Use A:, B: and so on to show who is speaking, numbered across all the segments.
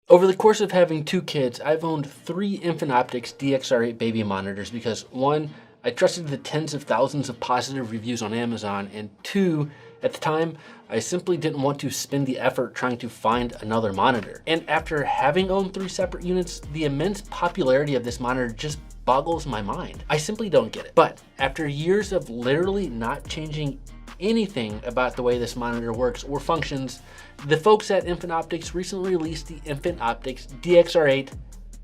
A: Over the course of having 2 kids, I've owned 3 Infant Optics DXR8 baby monitors because 1, I trusted the tens of thousands of positive reviews on Amazon, and 2, at the time, I simply didn't want to spend the effort trying to find another monitor. And after having owned 3 separate units, the immense popularity of this monitor just boggles my mind. I simply don't get it. But after years of literally not changing anything about the way this monitor works or functions, the folks at Infant Optics recently released the Infant Optics DXR8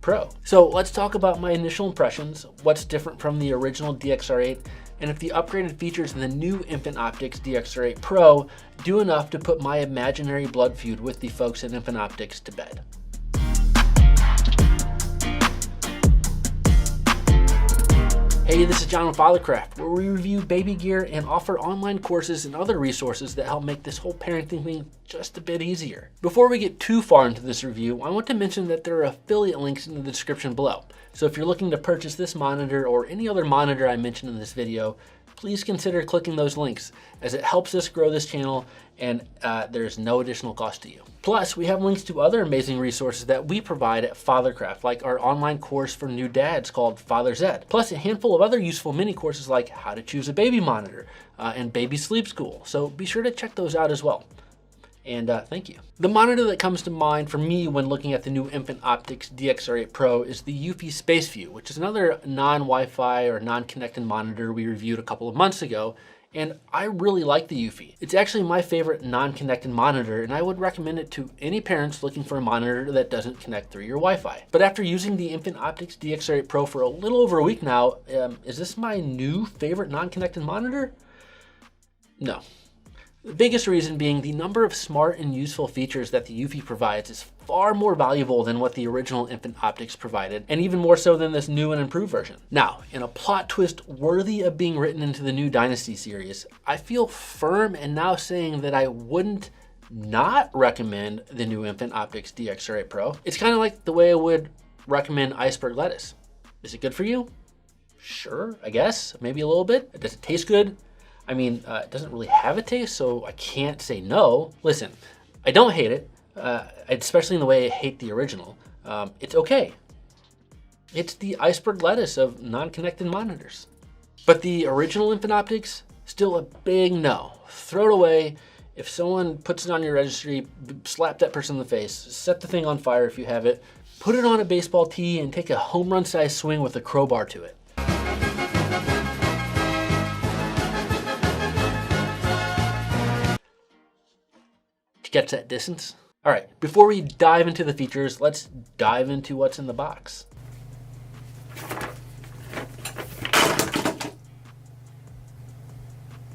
A: Pro. So let's talk about my initial impressions, what's different from the original DXR8, and if the upgraded features in the new Infant Optics DXR8 Pro do enough to put my imaginary blood feud with the folks at Infant Optics to bed. Hey, this is John with Fathercraft, where we review baby gear and offer online courses and other resources that help make this whole parenting thing just a bit easier. Before we get too far into this review, I want to mention that there are affiliate links in the description below. So if you're looking to purchase this monitor or any other monitor I mentioned in this video, please consider clicking those links, as it helps us grow this channel and there's no additional cost to you. Plus, we have links to other amazing resources that we provide at Fathercraft, like our online course for new dads called Father's Ed, plus a handful of other useful mini courses like how to choose a baby monitor and baby sleep school. So be sure to check those out as well. And thank you. The monitor that comes to mind for me when looking at the new Infant Optics DXR8 Pro is the Eufy SpaceView, which is another non-Wi-Fi or non-connected monitor we reviewed a couple of months ago, and I really like the Eufy. It's actually my favorite non-connected monitor, and I would recommend it to any parents looking for a monitor that doesn't connect through your Wi-Fi. But after using the Infant Optics DXR8 Pro for a little over a week now, is this my new favorite non-connected monitor? No. The biggest reason being the number of smart and useful features that the Eufy provides is far more valuable than what the original Infant Optics provided, and even more so than this new and improved version. Now, in a plot twist worthy of being written into the new Dynasty series, I feel firm in now saying that I wouldn't not recommend the new Infant Optics DXR8 Pro. It's kind of like the way I would recommend iceberg lettuce. Is it good for you? Sure, I guess, maybe a little bit. Does it taste good? I mean, it doesn't really have a taste, so I can't say no. Listen, I don't hate it, especially in the way I hate the original. It's okay. It's the iceberg lettuce of non-connected monitors. But the original Infant Optics, still a big no. Throw it away. If someone puts it on your registry, slap that person in the face. Set the thing on fire if you have it. Put it on a baseball tee and take a home run size swing with a crowbar to it. Gets that distance. All right, before we dive into the features, let's dive into what's in the box.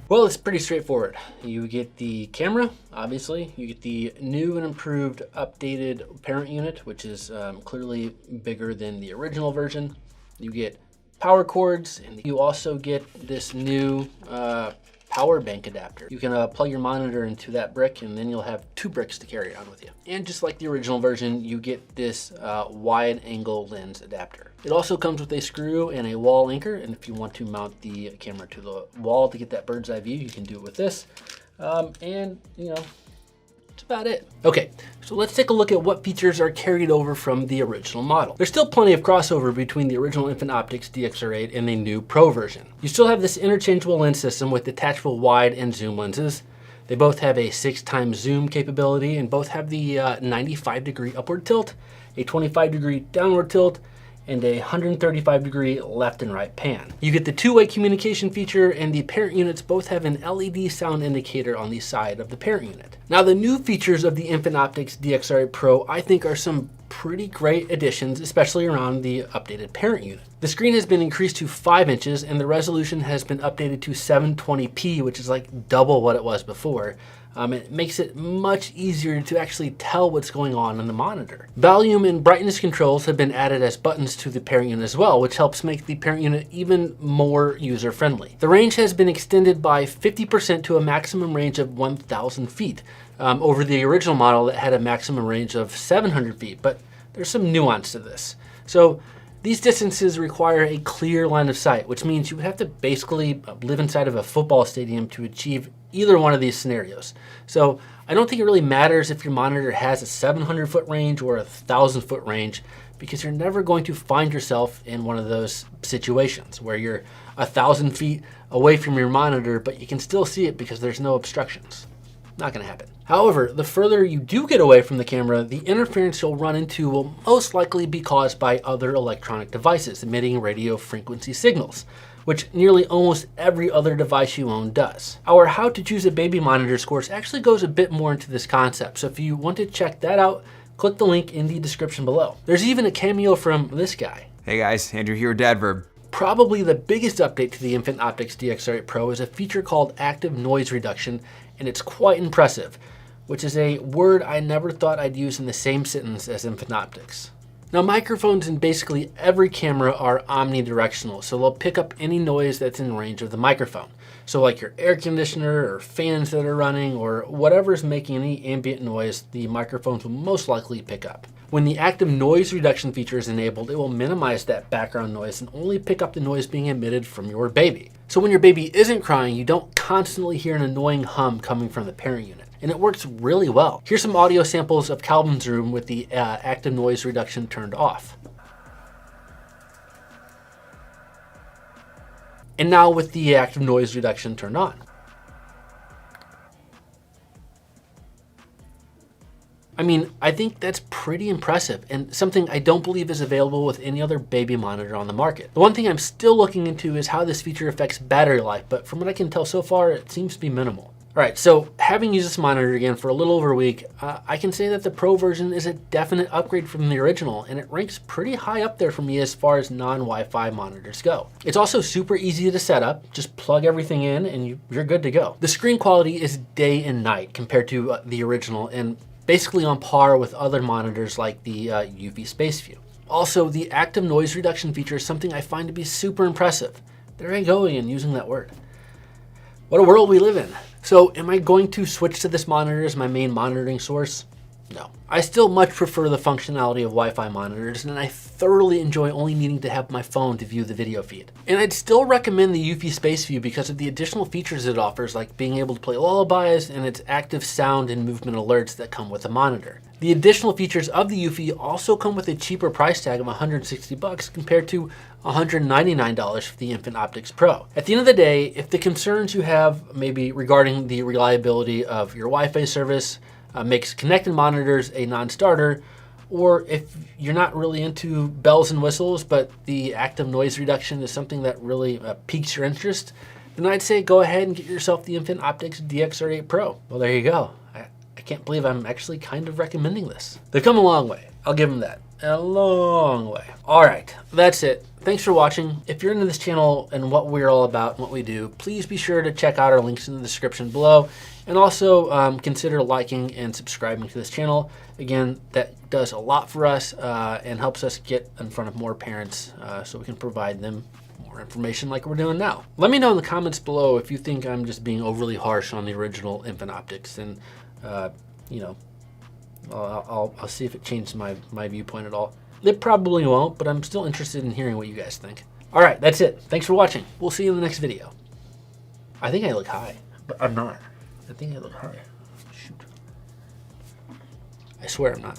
A: Well, it's pretty straightforward. You get the camera, obviously. You get the new and improved updated parent unit, which is clearly bigger than the original version. You get power cords, and you also get this new power bank adapter. You can plug your monitor into that brick, and then you'll have 2 bricks to carry around with you. And just like the original version, you get this wide angle lens adapter. It also comes with a screw and a wall anchor, and if you want to mount the camera to the wall to get that bird's eye view, you can do it with this. And you know, that's about it. Okay, so let's take a look at what features are carried over from the original model. There's still plenty of crossover between the original Infant Optics DXR8 and the new Pro version. You still have this interchangeable lens system with detachable wide and zoom lenses. They both have a 6x zoom capability, and both have the 95-degree upward tilt, a 25-degree downward tilt, and a 135-degree left and right pan. You get the 2-way communication feature, and the parent units both have an LED sound indicator on the side of the parent unit. Now, the new features of the Infant Optics DXR8 Pro, I think, are some pretty great additions, especially around the updated parent unit. The screen has been increased to 5 inches, and the resolution has been updated to 720p, which is like double what it was before. It makes it much easier to actually tell what's going on the monitor. Volume and brightness controls have been added as buttons to the parent unit as well, which helps make the parent unit even more user-friendly. The range has been extended by 50% to a maximum range of 1,000 feet over the original model that had a maximum range of 700 feet, but there's some nuance to this. So These distances require a clear line of sight, which means you would have to basically live inside of a football stadium to achieve either one of these scenarios. So I don't think it really matters if your monitor has a 700-foot range or a 1,000-foot range, because you're never going to find yourself in one of those situations where you're 1,000 feet away from your monitor, but you can still see it because there's no obstructions. Not going to happen. However, the further you do get away from the camera, the interference you'll run into will most likely be caused by other electronic devices emitting radio frequency signals, which nearly almost every other device you own does. Our How to Choose a Baby Monitor course actually goes a bit more into this concept, so if you want to check that out, click the link in the description below. There's even a cameo from this guy.
B: Hey guys, Andrew here with Dadverb.
A: Probably the biggest update to the Infant Optics DX8 Pro is a feature called active noise reduction, and it's quite impressive, which is a word I never thought I'd use in the same sentence as Infant Optics. Now, microphones in basically every camera are omnidirectional, so they'll pick up any noise that's in range of the microphone. So like your air conditioner or fans that are running or whatever's making any ambient noise, the microphones will most likely pick up. When the active noise reduction feature is enabled, it will minimize that background noise and only pick up the noise being emitted from your baby. So when your baby isn't crying, you don't constantly hear an annoying hum coming from the parent unit. And it works really well. Here's some audio samples of Calvin's room with the active noise reduction turned off. And now with the active noise reduction turned on. I mean, I think that's pretty impressive and something I don't believe is available with any other baby monitor on the market. The one thing I'm still looking into is how this feature affects battery life, but from what I can tell so far, it seems to be minimal. All right, so having used this monitor again for a little over a week, I can say that the Pro version is a definite upgrade from the original, and it ranks pretty high up there for me as far as non-Wi-Fi monitors go. It's also super easy to set up. Just plug everything in and you're good to go. The screen quality is day and night compared to the original, and basically on par with other monitors like the Eufy SpaceView. Also, the active noise reduction feature is something I find to be super impressive. There I go again, using that word. What a world we live in. So am I going to switch to this monitor as my main monitoring source? No. I still much prefer the functionality of Wi-Fi monitors, and I thoroughly enjoy only needing to have my phone to view the video feed. And I'd still recommend the Eufy SpaceView because of the additional features it offers, like being able to play lullabies and its active sound and movement alerts that come with the monitor. The additional features of the Eufy also come with a cheaper price tag of $160 compared to $199 for the Infant Optics Pro. At the end of the day, if the concerns you have maybe regarding the reliability of your Wi-Fi service makes connected monitors a non-starter, or if you're not really into bells and whistles, but the active noise reduction is something that really piques your interest, then I'd say go ahead and get yourself the Infant Optics DX8 Pro. Well, there you go. I can't believe I'm actually kind of recommending this. They've come a long way. I'll give them that. A long way. All right, that's it. Thanks for watching. If you're into this channel and what we're all about and what we do, please be sure to check out our links in the description below, and also consider liking and subscribing to this channel. Again, that does a lot for us and helps us get in front of more parents so we can provide them more information like we're doing now. Let me know in the comments below if you think I'm just being overly harsh on the original Infant Optics, and you know, I'll see if it changed my viewpoint at all. It probably won't, but I'm still interested in hearing what you guys think. All right, that's it. Thanks for watching. We'll see you in the next video. I think I look high, but I'm not. I think I look high. Shoot. I swear I'm not.